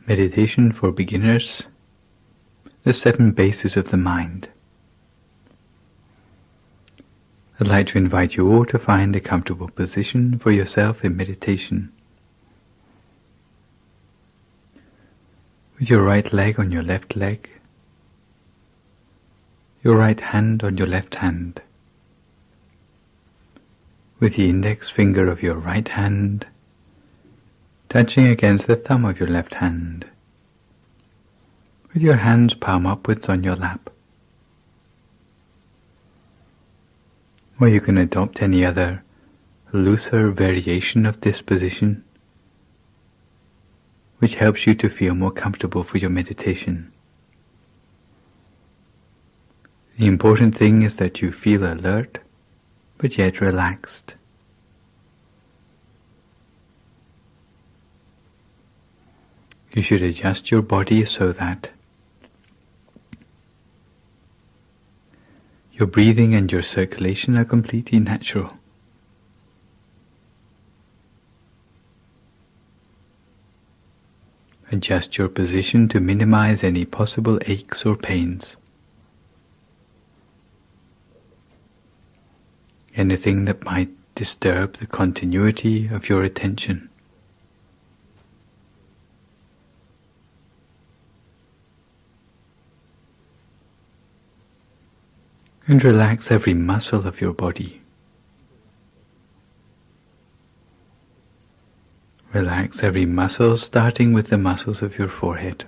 Meditation for Beginners, the 7 Bases of the Mind. I'd like to invite you all to find a comfortable position for yourself in meditation. With your right leg on your left leg, your right hand on your left hand, with the index finger of your right hand touching against the thumb of your left hand, with your hands palm upwards on your lap. Or you can adopt any other looser variation of this position which helps you to feel more comfortable for your meditation. The important thing is that you feel alert but yet relaxed. You should adjust your body so that your breathing and your circulation are completely natural. Adjust your position to minimize any possible aches or pains. Anything that might disturb the continuity of your attention. And relax every muscle of your body. Relax every muscle, starting with the muscles of your forehead.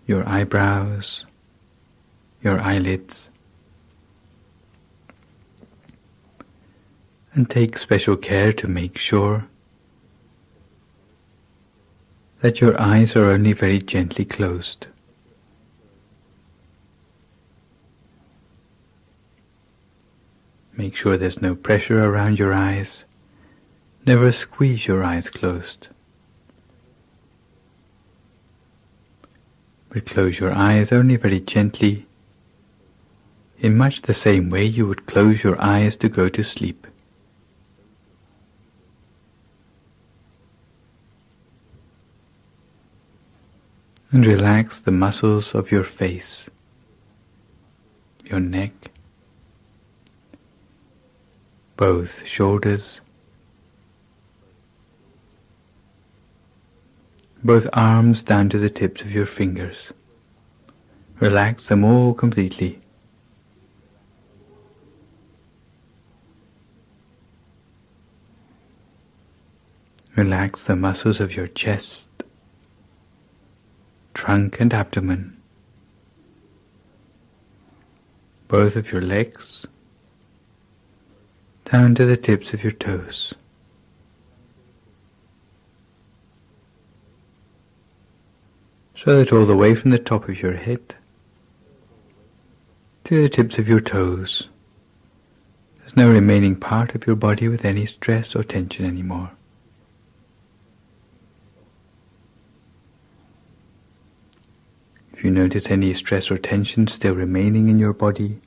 Your eyebrows, your eyelids, and take special care to make sure that your eyes are only very gently closed. Make sure there's no pressure around your eyes. Never squeeze your eyes closed. But close your eyes only very gently, in much the same way you would close your eyes to go to sleep. And relax the muscles of your face, your neck, both shoulders, both arms down to the tips of your fingers. Relax them all completely. Relax the muscles of your chest, trunk and abdomen, both of your legs, down to the tips of your toes. So that all the way from the top of your head to the tips of your toes, there's no remaining part of your body with any stress or tension anymore. If you notice any stress or tension still remaining in your body,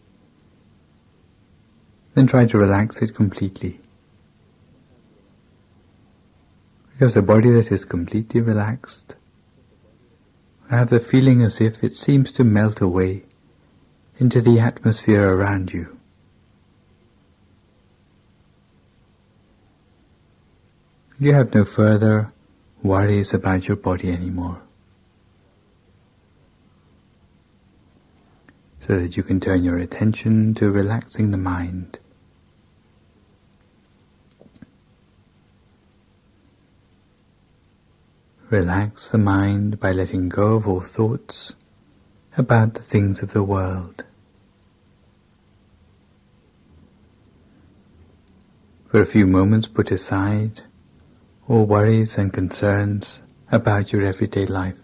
then try to relax it completely. Because a body that is completely relaxed, I have the feeling as if it seems to melt away into the atmosphere around you. You have no further worries about your body anymore. So that you can turn your attention to relaxing the mind. Relax the mind by letting go of all thoughts about the things of the world. For a few moments put aside all worries and concerns about your everyday life.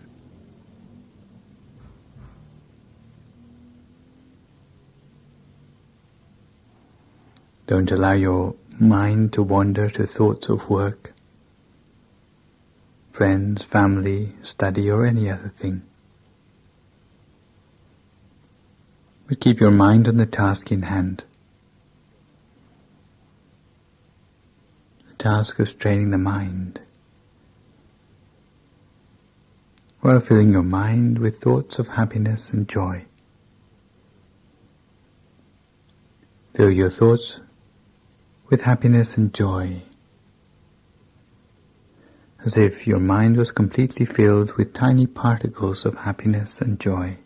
Don't allow your mind to wander to thoughts of work, friends, family, study, or any other thing. But keep your mind on the task in hand. task of training the mind, while filling your mind with thoughts of happiness and joy. Fill your thoughts with happiness and joy, as if your mind was completely filled with tiny particles of happiness and joy.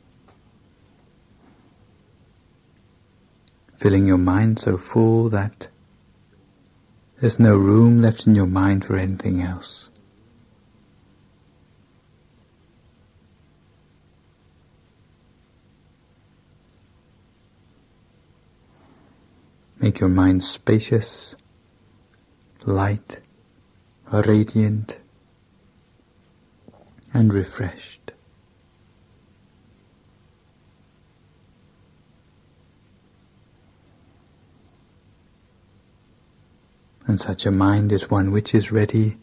Filling your mind so full that there's no room left in your mind for anything else. Make your mind spacious, light, radiant, and refreshed. And such a mind is one which is ready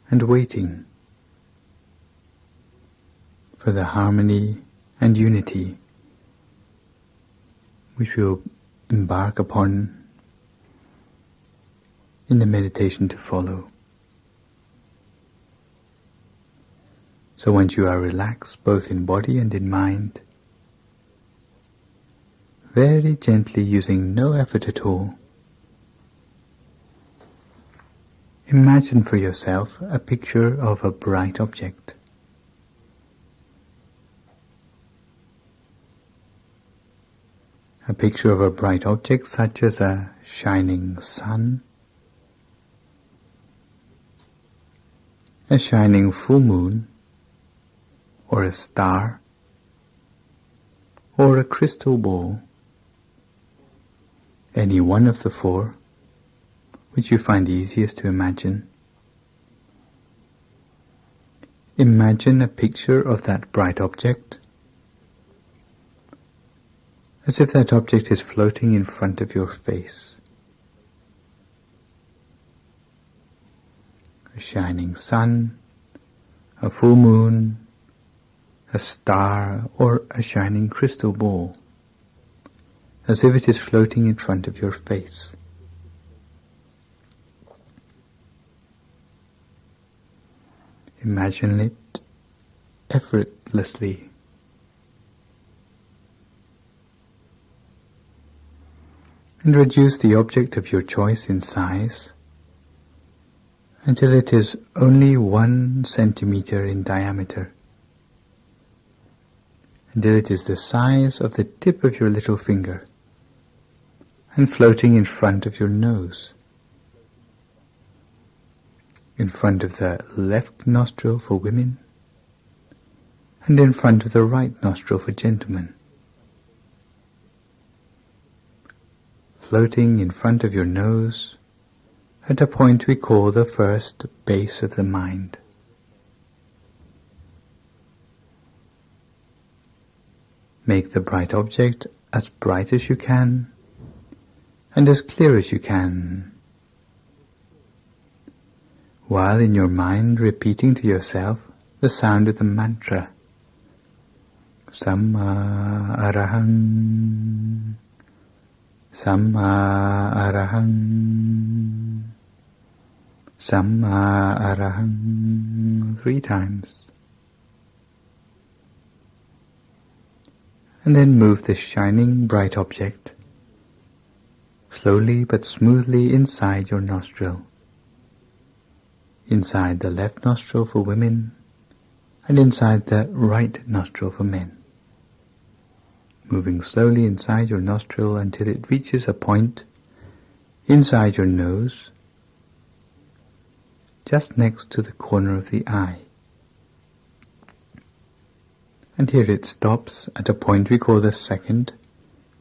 and waiting for the harmony and unity which we will embark upon in the meditation to follow. So once you are relaxed both in body and in mind, very gently, using no effort at all, imagine for yourself a picture of a bright object. A picture of a bright object such as a shining sun, a shining full moon, or a star, or a crystal ball. Any one of the four which you find easiest to imagine. Imagine a picture of that bright object as if that object is floating in front of your face. A shining sun, a full moon, a star, or a shining crystal ball, as if it is floating in front of your face. Imagine it effortlessly. And reduce the object of your choice in size until it is only 1 centimeter in diameter, until it is the size of the tip of your little finger and floating in front of your nose, in front of the left nostril for women and in front of the right nostril for gentlemen. Floating in front of your nose at a point we call the first base of the mind. Make the bright object as bright as you can and as clear as you can, while in your mind repeating to yourself the sound of the mantra Samma Arahang, Samma Arahang, Samma Arahang 3 times. And then move the shining bright object slowly but smoothly inside your nostril, inside the left nostril for women and inside the right nostril for men. Moving slowly inside your nostril until it reaches a point inside your nose, just next to the corner of the eye. And here it stops at a point we call the second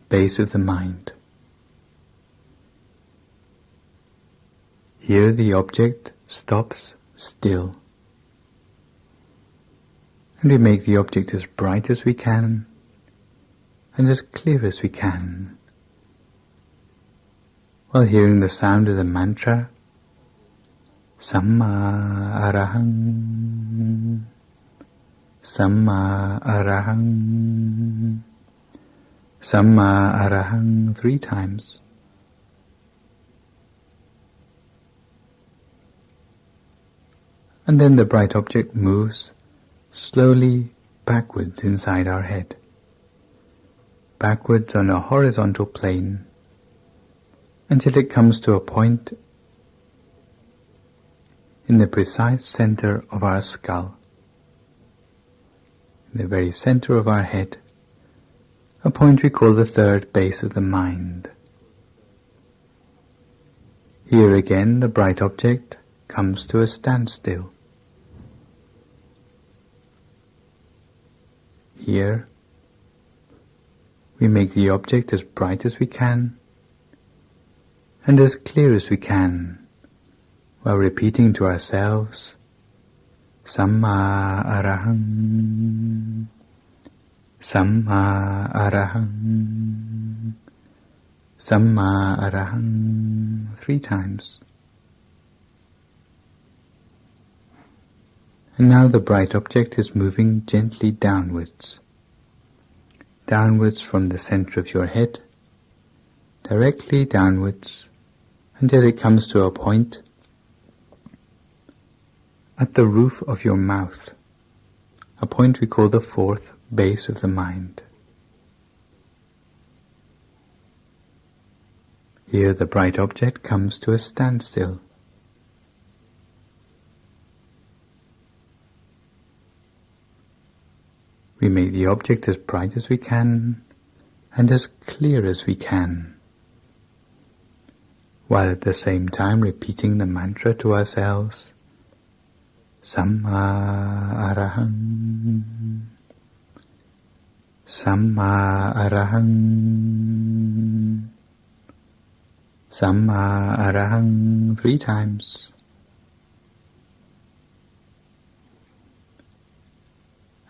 base of the mind. Here the object stops still. And we make the object as bright as we can and as clear as we can, while hearing the sound of the mantra Samma Arahang, Samma Arahang, Samma Arahang 3 times. and then the bright object moves slowly backwards inside our head, backwards on a horizontal plane, until it comes to a point in the precise center of our skull, in the very center of our head, a point we call the third base of the mind. Here again the bright object comes to a standstill. Here we make the object as bright as we can and as clear as we can, while repeating to ourselves, Samma Arahang, Samma Arahang, Samma Arahang, 3 times. And now the bright object is moving gently downwards, downwards from the center of your head, directly downwards, until it comes to a point at the roof of your mouth, a point we call the 4th base of the mind. Here the bright object comes to a standstill. We make the object as bright as we can and as clear as we can, while at the same time repeating the mantra to ourselves, Samma Arahang, Samma Arahang, Samma Arahang, 3 times.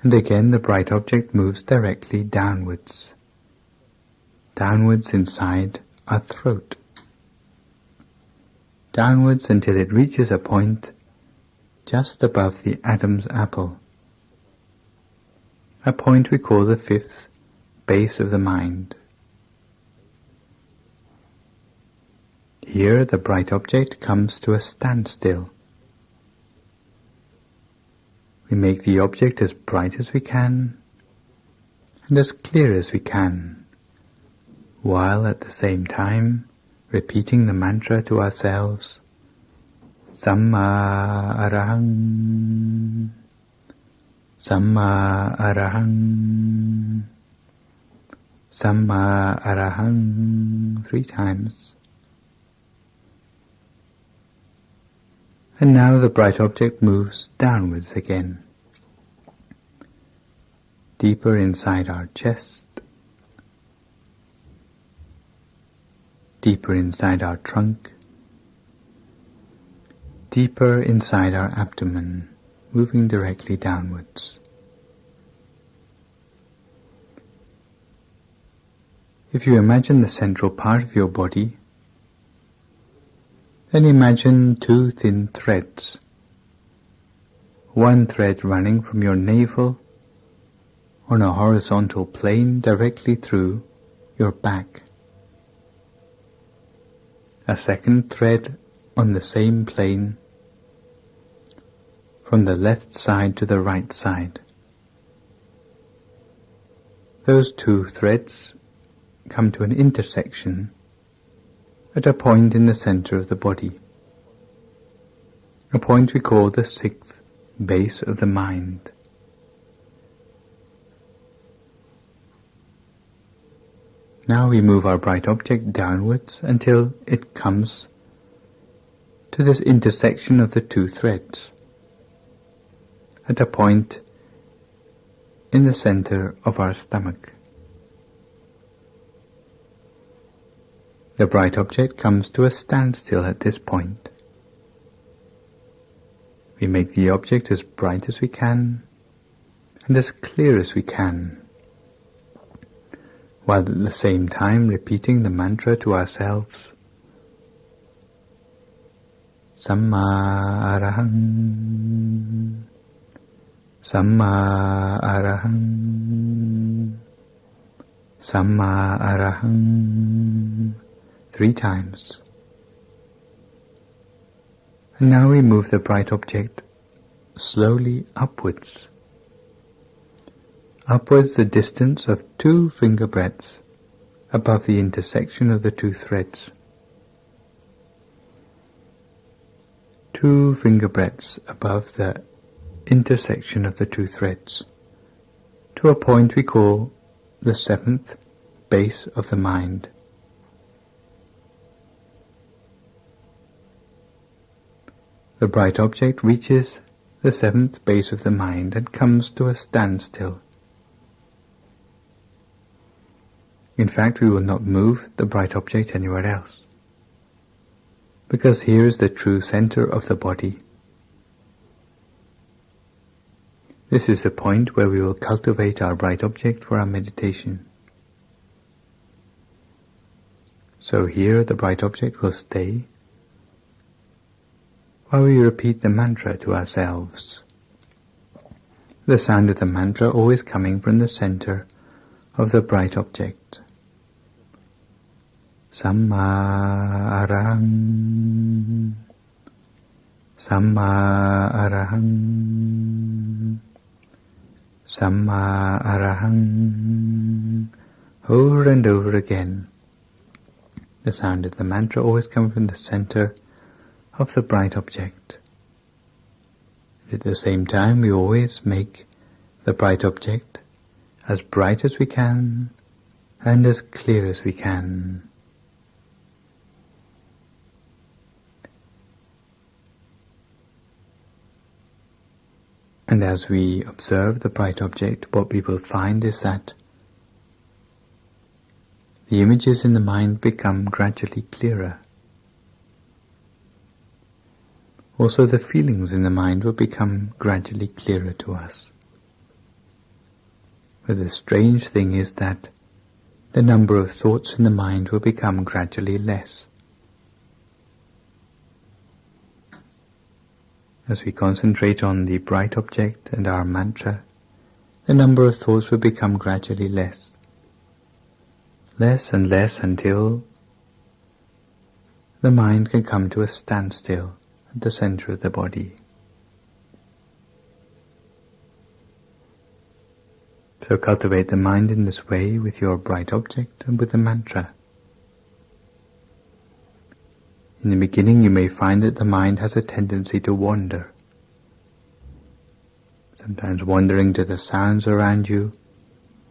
And again the bright object moves directly downwards, downwards inside our throat, downwards until it reaches a point just above the Adam's apple, a point we call the 5th base of the mind. Here the bright object comes to a standstill. We make the object as bright as we can and as clear as we can, while at the same time repeating the mantra to ourselves, Samma Arahang, Samma Arahang, Samma Arahang, 3 times. And now the bright object moves downwards again, deeper inside our chest, deeper inside our trunk, deeper inside our abdomen, moving directly downwards. If you imagine the central part of your body, then imagine 2 thin threads, one thread running from your navel on a horizontal plane directly through your back, a second thread on the same plane from the left side to the right side. Those 2 threads come to an intersection at a point in the center of the body, a point we call the 6th base of the mind. Now we move our bright object downwards until it comes to this intersection of the 2 threads, at a point in the center of our stomach. The bright object comes to a standstill at this point. We make the object as bright as we can and as clear as we can, while at the same time repeating the mantra to ourselves, Samma Arahang, Samma Arahang, Samma Arahang, 3 times. And now we move the bright object slowly upwards. Upwards the distance of 2 finger breadths above the intersection of the 2 threads. 2 finger breadths above the intersection of the 2 threads, to a point we call the 7th base of the mind. The bright object reaches the 7th base of the mind and comes to a standstill. In fact, we will not move the bright object anywhere else, because here is the true center of the body. This is the point where we will cultivate our bright object for our meditation. So here the bright object will stay while we repeat the mantra to ourselves. The sound of the mantra always coming from the center of the bright object. Samma arahang, Samma arahang, Samma arahang, over and over again. The sound of the mantra always comes from the center of the bright object. At the same time, we always make the bright object as bright as we can and as clear as we can. And as we observe the bright object, what we will find is that the images in the mind become gradually clearer. Also, the feelings in the mind will become gradually clearer to us. But the strange thing is that the number of thoughts in the mind will become gradually less. As we concentrate on the bright object and our mantra, the number of thoughts will become gradually less. Less and less until the mind can come to a standstill at the center of the body. So cultivate the mind in this way with your bright object and with the mantra. In the beginning you may find that the mind has a tendency to wander, sometimes wandering to the sounds around you,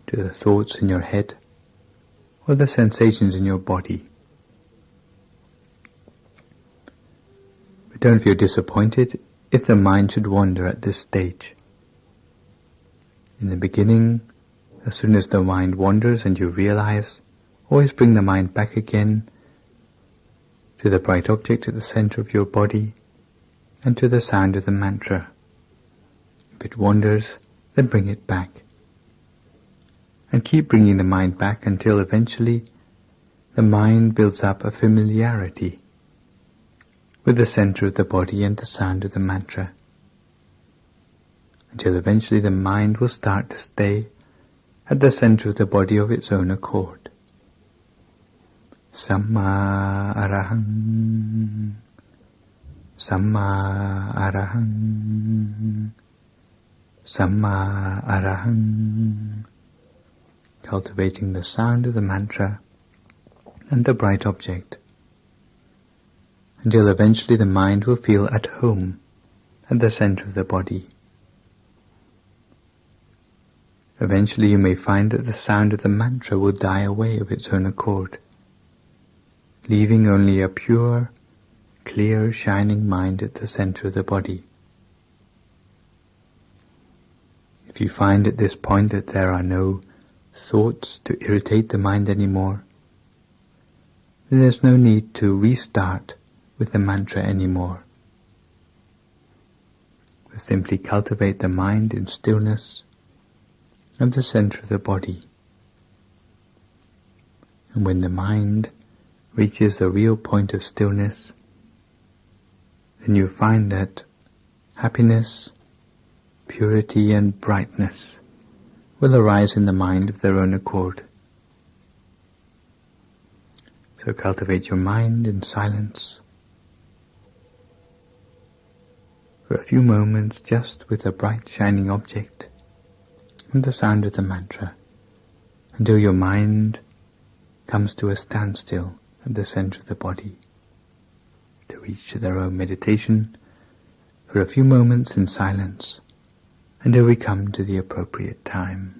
to the thoughts in your head, or the sensations in your body. But don't feel disappointed if the mind should wander at this stage. In the beginning, as soon as the mind wanders and you realize, always bring the mind back again to the bright object at the center of your body and to the sound of the mantra. If it wanders, then bring it back. And keep bringing the mind back until eventually the mind builds up a familiarity with the center of the body and the sound of the mantra, until eventually the mind will start to stay at the center of the body of its own accord. Samma arahang, Samma arahang, Samma arahang. Cultivating the sound of the mantra and the bright object, until eventually the mind will feel at home at the center of the body. Eventually you may find that the sound of the mantra will die away of its own accord, leaving only a pure, clear, shining mind at the center of the body. If you find at this point that there are no thoughts to irritate the mind anymore, then there's no need to restart with the mantra anymore. We'll simply cultivate the mind in stillness at the center of the body. And when the mind reaches the real point of stillness, then you find that happiness, purity and brightness will arise in the mind of their own accord. So cultivate your mind in silence for a few moments just with a bright shining object and the sound of the mantra, until your mind comes to a standstill at the center of the body. To reach to their own meditation for a few moments in silence until we come to the appropriate time.